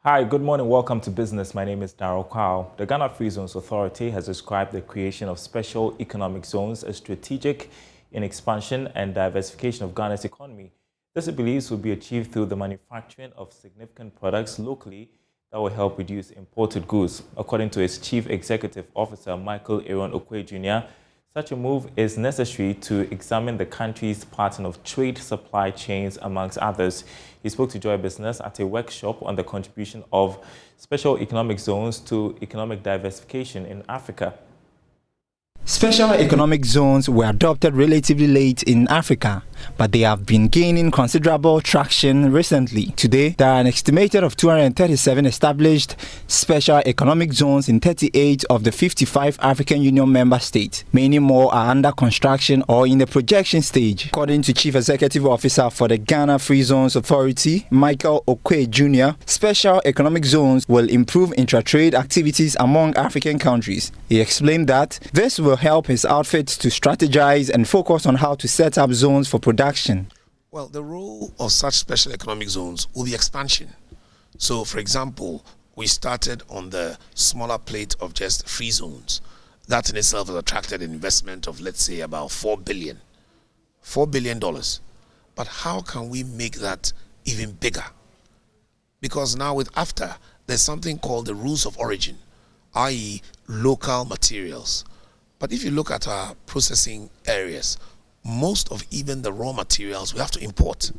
Hi, good morning. Welcome to Business. My name is Darrell Kwao. The Ghana Free Zones Authority has described the creation of special economic zones as strategic in expansion and diversification of Ghana's economy. This, it believes, will be achieved through the manufacturing of significant products locally that will help reduce imported goods. According to its Chief Executive Officer, Michael Aaron Okwe Jr., such a move is necessary to examine the country's pattern of trade supply chains, amongst others. He spoke to Joy Business at a workshop on the contribution of special economic zones to economic diversification in Africa. Special economic zones were adopted relatively late in Africa, but they have been gaining considerable traction recently. Today, there are an estimated of 237 established special economic zones in 38 of the 55 African Union member states. Many more are under construction or in the projection stage. According to Chief Executive Officer for the Ghana Free Zones Authority, Michael Okwe Jr., special economic zones will improve intra-trade activities among African countries. He explained that this will help his outfit to strategize and focus on how to set up zones for production. Well, the role of such special economic zones will be expansion. So, for example, we started on the smaller plate of just free zones. That in itself has attracted an investment of, let's say, about $4 billion. But how can we make that even bigger? Because now with AFTA, there's something called the rules of origin, i.e. local materials. But if you look at our processing areas, most of even the raw materials we have to import.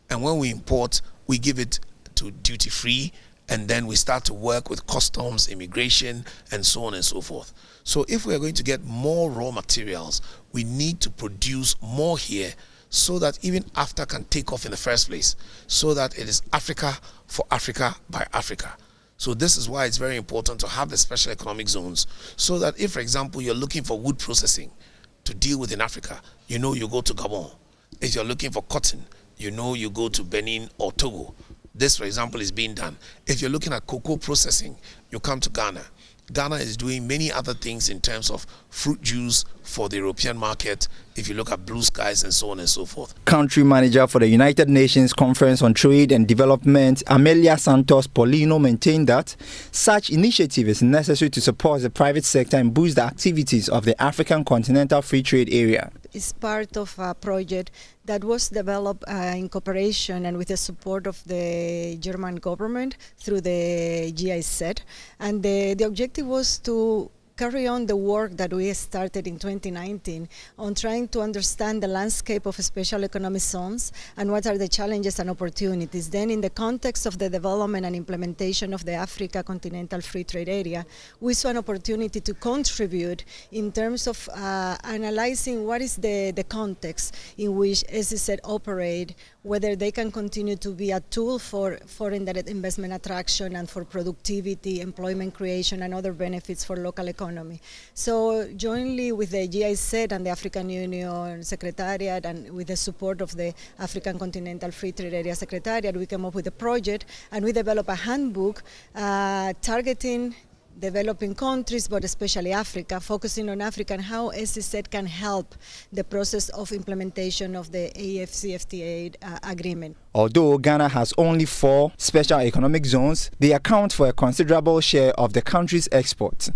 And when we import, we give it to duty-free, and then we start to work with customs, immigration, and so on and so forth. So if we are going to get more raw materials, we need to produce more here so that even AFTA can take off in the first place, so that it is Africa for Africa by Africa. So this is why it's very important to have the special economic zones, so that if, for example, you're looking for wood processing to deal with in Africa, you know you go to Gabon. If you're looking for cotton, you know you go to Benin or Togo. This, for example, is being done. If you're looking at cocoa processing, you come to Ghana. Ghana is doing many other things in terms of fruit juice for the European market, if you look at blue skies and so on and so forth. Country manager for the United Nations Conference on Trade and Development, Amelia Santos Paulino, maintained that such initiative is necessary to support the private sector and boost the activities of the African Continental Free Trade Area. It's part of a project that was developed in cooperation and with the support of the German government through the GFZA, and the objective was to carry on the work that we started in 2019 on trying to understand the landscape of special economic zones and what are the challenges and opportunities. Then in the context of the development and implementation of the Africa Continental Free Trade Area, we saw an opportunity to contribute in terms of analyzing what is the context in which SEZ operate, whether they can continue to be a tool for foreign direct investment attraction and for productivity, employment creation, and other benefits for local economy. So jointly with the GFZA and the African Union Secretariat and with the support of the African Continental Free Trade Area Secretariat, we came up with a project and we developed a handbook targeting developing countries, but especially Africa, focusing on Africa and how SEZ can help the process of implementation of the AFCFTA agreement. Although Ghana has only 4 special economic zones, they account for a considerable share of the country's exports.